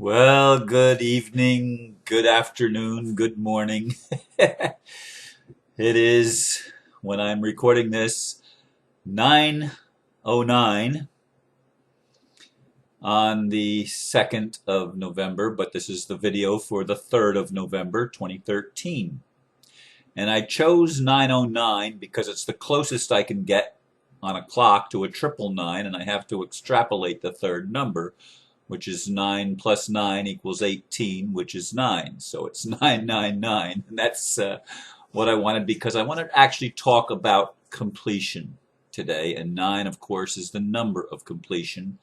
Well, good evening, good afternoon, good morning. It is, when I'm recording this, 9:09 on the 2nd of November, but this is the video for the 3rd of November, 2013. And I chose 9:09 because it's the closest I can get on a clock to a triple nine, and I have to extrapolate the third number, which is 9 plus 9 equals 18, which is 9. So it's 999. And that's what I wanted because I wanted to actually talk about completion today. And 9, of course, is the number of completion.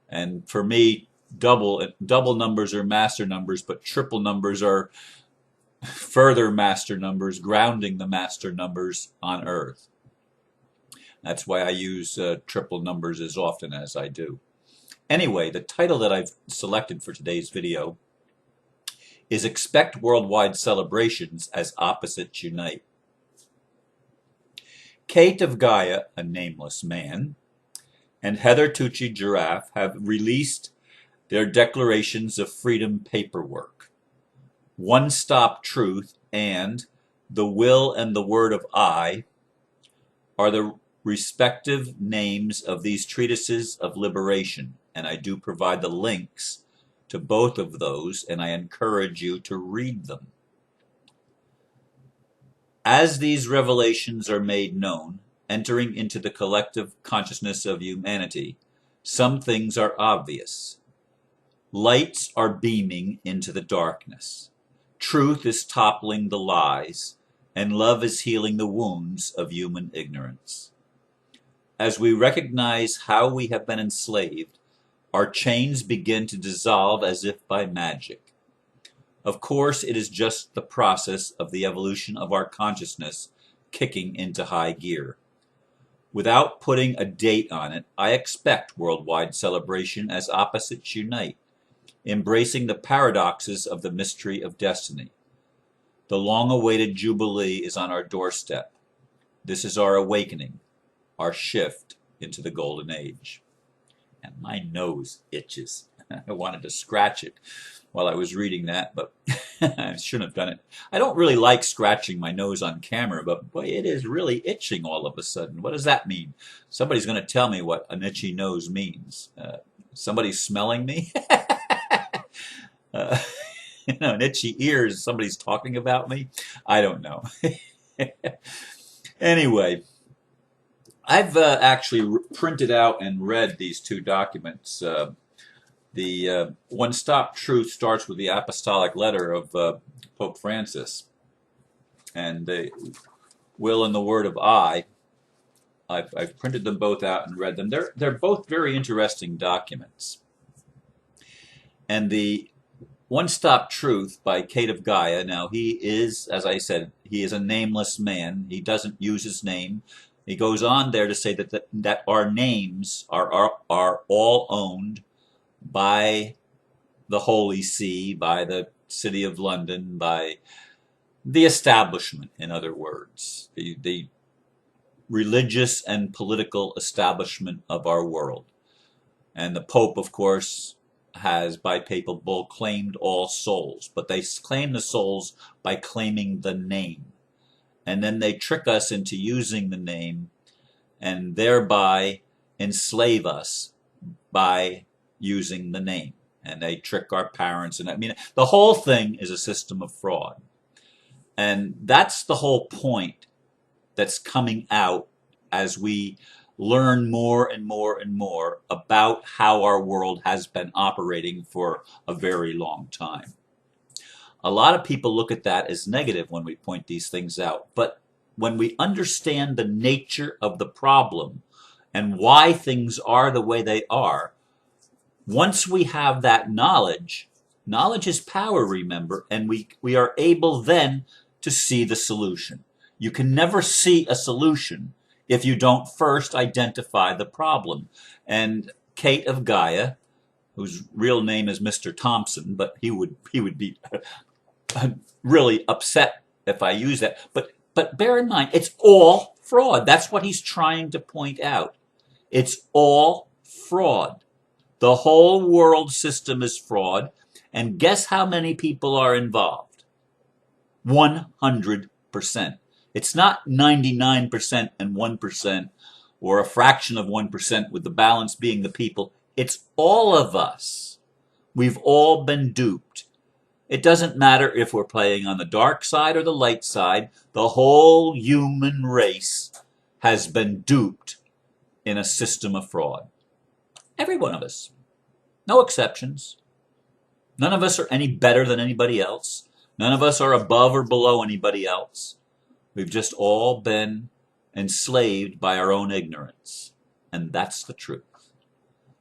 And for me, double numbers are master numbers, but triple numbers are further master numbers, grounding the master numbers on Earth. That's why I use triple numbers as often as I do. Anyway, the title that I've selected for today's video is Expect Worldwide Celebrations as Opposites Unite. Kate of Gaia, a nameless man, and Heather Tucci-Jaraf have released their declarations of freedom paperwork. One Stop Truth and The Will and the Word of I are the respective names of these treatises of liberation, and I do provide the links to both of those, and I encourage you to read them. As these revelations are made known, entering into the collective consciousness of humanity, some things are obvious. Lights are beaming into the darkness. Truth is toppling the lies, and love is healing the wounds of human ignorance. As we recognize how we have been enslaved, our chains begin to dissolve as if by magic. Of course, it is just the process of the evolution of our consciousness kicking into high gear. Without putting a date on it, I expect worldwide celebration as opposites unite, embracing the paradoxes of the mystery of destiny. The long-awaited Jubilee is on our doorstep. This is our awakening, our shift into the golden age. And my nose itches. I wanted to scratch it while I was reading that, but I shouldn't have done it. I don't really like scratching my nose on camera, but boy, it is really itching all of a sudden. What does that mean? Somebody's going to tell me what an itchy nose means. Somebody's smelling me? uh, an itchy ear is somebody's talking about me? I don't know. Anyway, I've actually printed out and read these two documents. The One Stop Truth starts with the apostolic letter of Pope Francis, and the Will and the Word of I've printed them both out and read them. They're both very interesting documents. And the One Stop Truth by Kate of Gaia, now he is, as I said, he is a nameless man. He doesn't use his name. He goes on there to say that our names are all owned by the Holy See, by the City of London, by the establishment, in other words, the religious and political establishment of our world. And the Pope, of course, has, by papal bull, claimed all souls, but they claim the souls by claiming the name. And then they trick us into using the name and thereby enslave us by using the name. And they trick our parents. And I mean, the whole thing is a system of fraud. And that's the whole point that's coming out as we learn more and more and more about how our world has been operating for a very long time. A lot of people look at that as negative when we point these things out, but when we understand the nature of the problem and why things are the way they are, once we have that knowledge, knowledge is power, remember, and we are able then to see the solution. You can never see a solution if you don't first identify the problem. And Kate of Gaia, whose real name is Mr. Thompson, but he would be really upset if I use that. But bear in mind, it's all fraud. That's what he's trying to point out. It's all fraud. The whole world system is fraud, And guess how many people are involved? 100%. It's not 99% and 1% or a fraction of 1% with the balance being the people. It's all of us. We've all been duped. It doesn't matter if we're playing on the dark side or the light side. The whole human race has been duped in a system of fraud. Every one of us. No exceptions. None of us are any better than anybody else. None of us are above or below anybody else. We've just all been enslaved by our own ignorance. And that's the truth.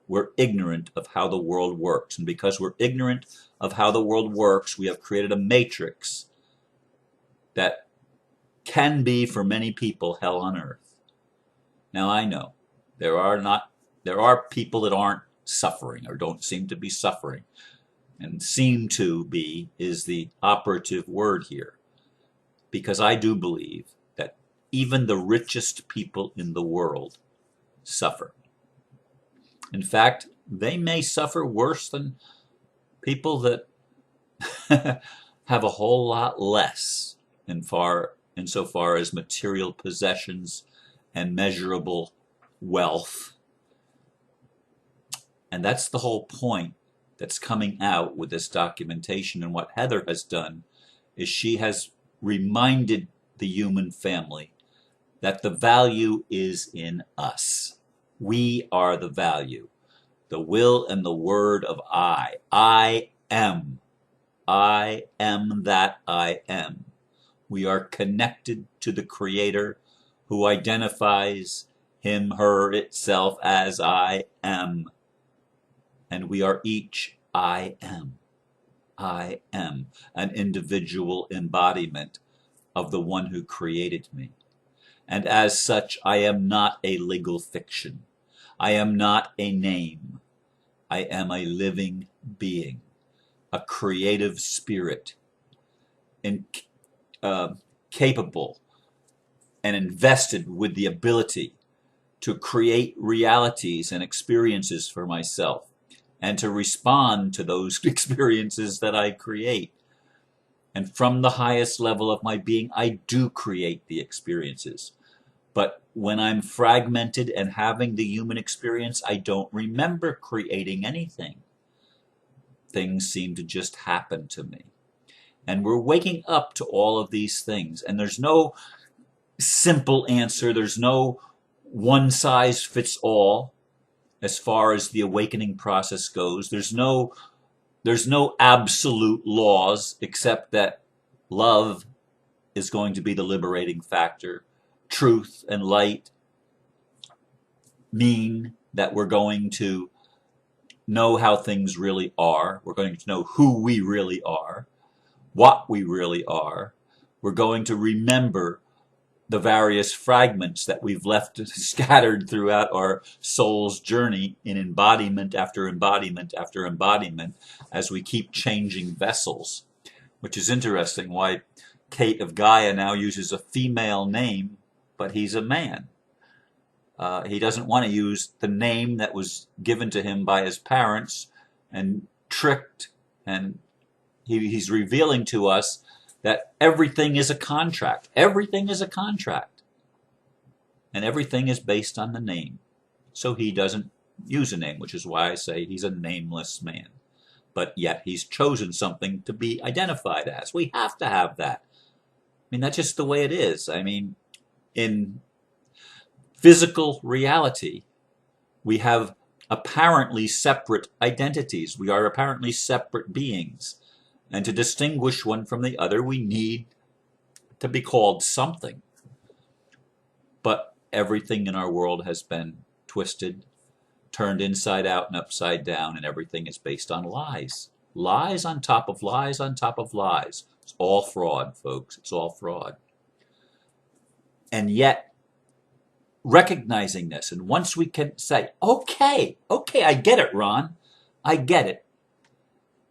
We're ignorant of how the world works. And because we're ignorant of how the world works, we have created a matrix that can be, for many people, hell on earth. Now, I know there are people that aren't suffering or don't seem to be suffering. And seem to be is the operative word here. Because I do believe that even the richest people in the world suffer. In fact, they may suffer worse than people that have a whole lot less insofar as material possessions and measurable wealth. And that's the whole point that's coming out with this documentation. And what Heather has done is she has reminded the human family that the value is in us. We are the value. The will and the word of I. I am. I am that I am. We are connected to the Creator who identifies him, her, itself as I am. And we are each I am. I am an individual embodiment of the one who created me. And as such, I am not a legal fiction. I am not a name. I am a living being, a creative spirit, capable and invested with the ability to create realities and experiences for myself and to respond to those experiences that I create. And from the highest level of my being, I do create the experiences. But when I'm fragmented and having the human experience, I don't remember creating anything. Things seem to just happen to me. And we're waking up to all of these things. And there's no simple answer. There's no one size fits all as far as the awakening process goes. There's no absolute laws except that love is going to be the liberating factor. Truth and light mean that we're going to know how things really are. We're going to know who we really are, what we really are. We're going to remember the various fragments that we've left scattered throughout our soul's journey in embodiment after embodiment after embodiment as we keep changing vessels, which is interesting why Kate of Gaia now uses a female name, but he's a man. He doesn't want to use the name that was given to him by his parents and tricked, and he's revealing to us that everything is a contract. Everything is a contract. And everything is based on the name. So he doesn't use a name, which is why I say he's a nameless man. But yet he's chosen something to be identified as. We have to have that. I mean, that's just the way it is. I mean, in physical reality, we have apparently separate identities. We are apparently separate beings. And to distinguish one from the other, we need to be called something. But everything in our world has been twisted, turned inside out and upside down, and everything is based on lies. Lies on top of lies on top of lies. It's all fraud, folks. It's all fraud. And yet, recognizing this, and once we can say, okay, I get it, Ron. I get it.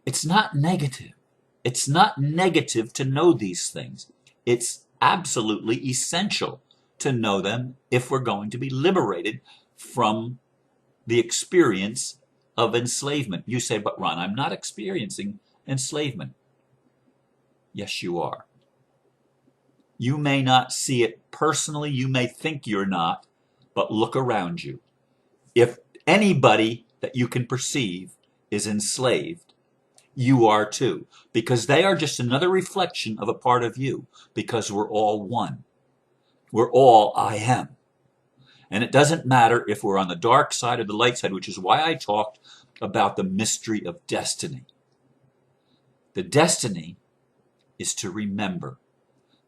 It's not negative. It's not negative to know these things. It's absolutely essential to know them if we're going to be liberated from the experience of enslavement. You say, but Ron, I'm not experiencing enslavement? Yes, you are. You may not see it personally, you may think you're not, but look around you. If anybody that you can perceive is enslaved, you are too, because they are just another reflection of a part of you, because we're all one. We're all I am. And it doesn't matter if we're on the dark side or the light side, which is why I talked about the mystery of destiny. The destiny is to remember.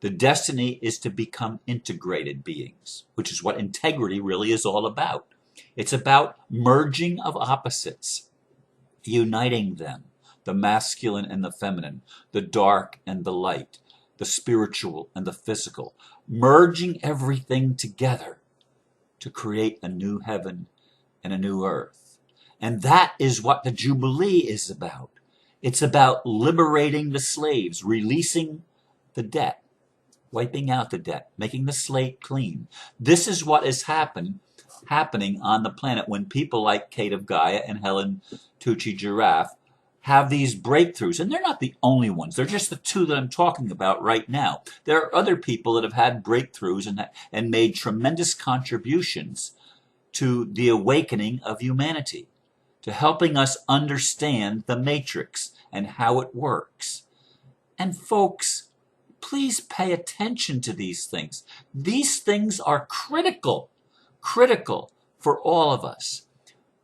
The destiny is to become integrated beings, which is what integrity really is all about. It's about merging of opposites, uniting them, the masculine and the feminine, the dark and the light, the spiritual and the physical, merging everything together to create a new heaven and a new earth. And that is what the Jubilee is about. It's about liberating the slaves, releasing the debt, wiping out the debt, making the slate clean. This is what is happening on the planet when people like Kate of Gaia and Helen Tucci-Jaraf have these breakthroughs. And they're not the only ones. They're just the two that I'm talking about right now. There are other people that have had breakthroughs and made tremendous contributions to the awakening of humanity, to helping us understand the matrix and how it works. And folks, please pay attention to these things. These things are critical for all of us.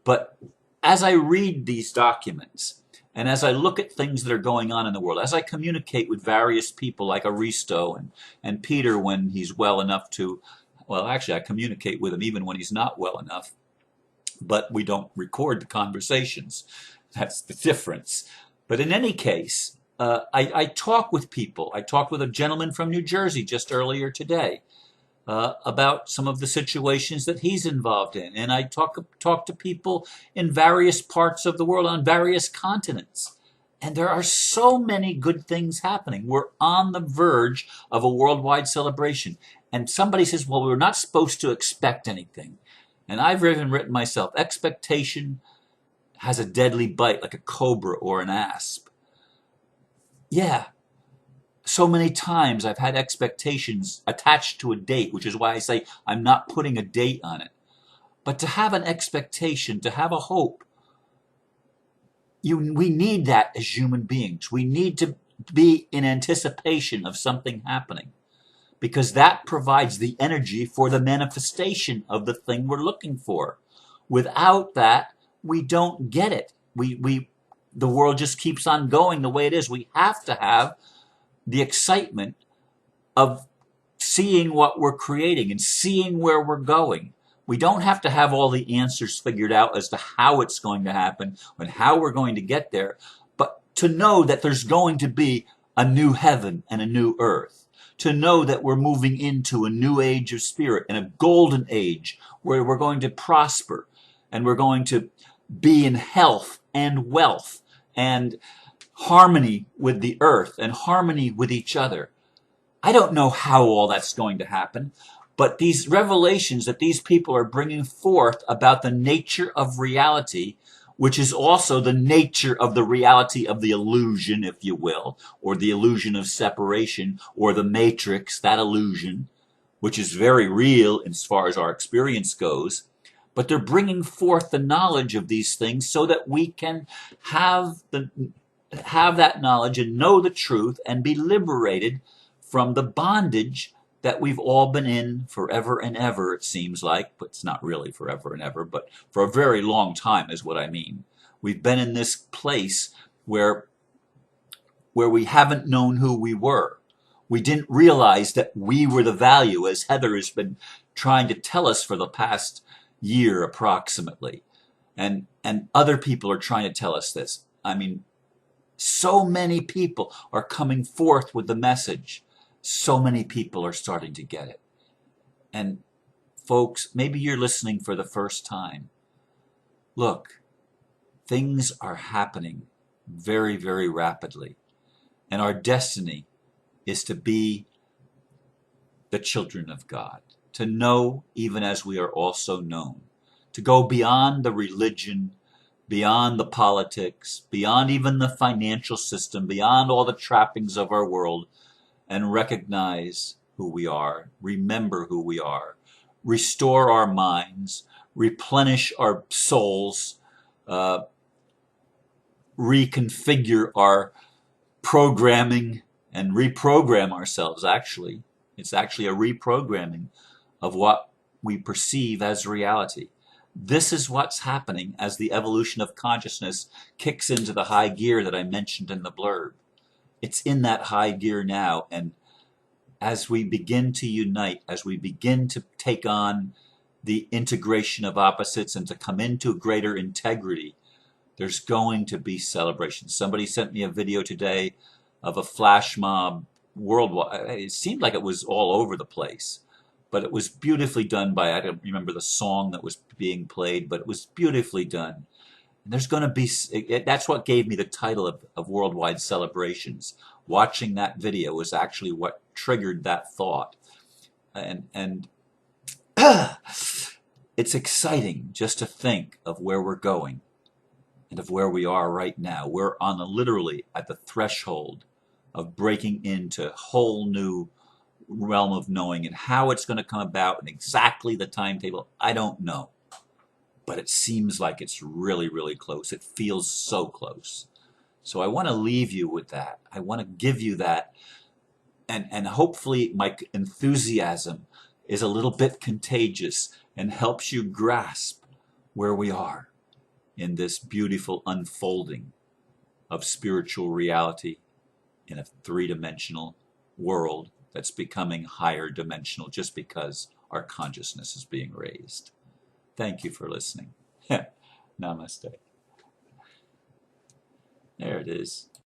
But as I read these documents, and as I look at things that are going on in the world, as I communicate with various people like Aristo and Peter when he's well enough to, well, actually I communicate with him even when he's not well enough, but we don't record the conversations. That's the difference. But in any case, I talk with people. I talked with a gentleman from New Jersey just earlier today about some of the situations that he's involved in. And I talk to people in various parts of the world, on various continents. And there are so many good things happening. We're on the verge of a worldwide celebration. And somebody says, well, we're not supposed to expect anything. And I've even written myself, expectation has a deadly bite like a cobra or an asp. Yeah, so many times I've had expectations attached to a date, which is why I say I'm not putting a date on it. But to have an expectation, to have a hope, we need that as human beings. We need to be in anticipation of something happening, because that provides the energy for the manifestation of the thing we're looking for. Without that, we don't get it. The world just keeps on going the way it is. We have to have the excitement of seeing what we're creating and seeing where we're going. We don't have to have all the answers figured out as to how it's going to happen and how we're going to get there, but to know that there's going to be a new heaven and a new earth, to know that we're moving into a new age of spirit and a golden age where we're going to prosper and we're going to be in health and wealth and harmony with the earth and harmony with each other. I don't know how all that's going to happen, but these revelations that these people are bringing forth about the nature of reality, which is also the nature of the reality of the illusion, if you will, or the illusion of separation, or the matrix, that illusion, which is very real as far as our experience goes. But they're bringing forth the knowledge of these things so that we can have that knowledge and know the truth and be liberated from the bondage that we've all been in forever and ever, it seems like. But it's not really forever and ever, but for a very long time is what I mean. We've been in this place where we haven't known who we were. We didn't realize that we were the value, as Heather has been trying to tell us for the past year approximately. And other people are trying to tell us this. I mean, so many people are coming forth with the message. So many people are starting to get it. And folks, maybe you're listening for the first time. Look, things are happening very, very rapidly. And our destiny is to be the children of God, to know even as we are also known, to go beyond the religion, beyond the politics, beyond even the financial system, beyond all the trappings of our world, and recognize who we are, remember who we are, restore our minds, replenish our souls, uh, reconfigure our programming and reprogram ourselves, actually. It's actually a reprogramming of what we perceive as reality. This is what's happening as the evolution of consciousness kicks into the high gear that I mentioned in the blurb. It's in that high gear now, and as we begin to unite, as we begin to take on the integration of opposites and to come into greater integrity, there's going to be celebration. Somebody sent me a video today of a flash mob worldwide. It seemed like it was all over the place, but it was beautifully done by, I don't remember the song that was being played, but it was beautifully done. And there's going to be, that's what gave me the title of Worldwide Celebrations. Watching that video was actually what triggered that thought. And it's exciting just to think of where we're going and of where we are right now. We're literally at the threshold of breaking into a whole new realm of knowing, and how it's going to come about and exactly the timetable, I don't know. But it seems like it's really, really close. It feels so close. So I want to leave you with that. I want to give you that. And hopefully my enthusiasm is a little bit contagious and helps you grasp where we are in this beautiful unfolding of spiritual reality in a three-dimensional world that's becoming higher dimensional just because our consciousness is being raised. Thank you for listening. Namaste. There it is.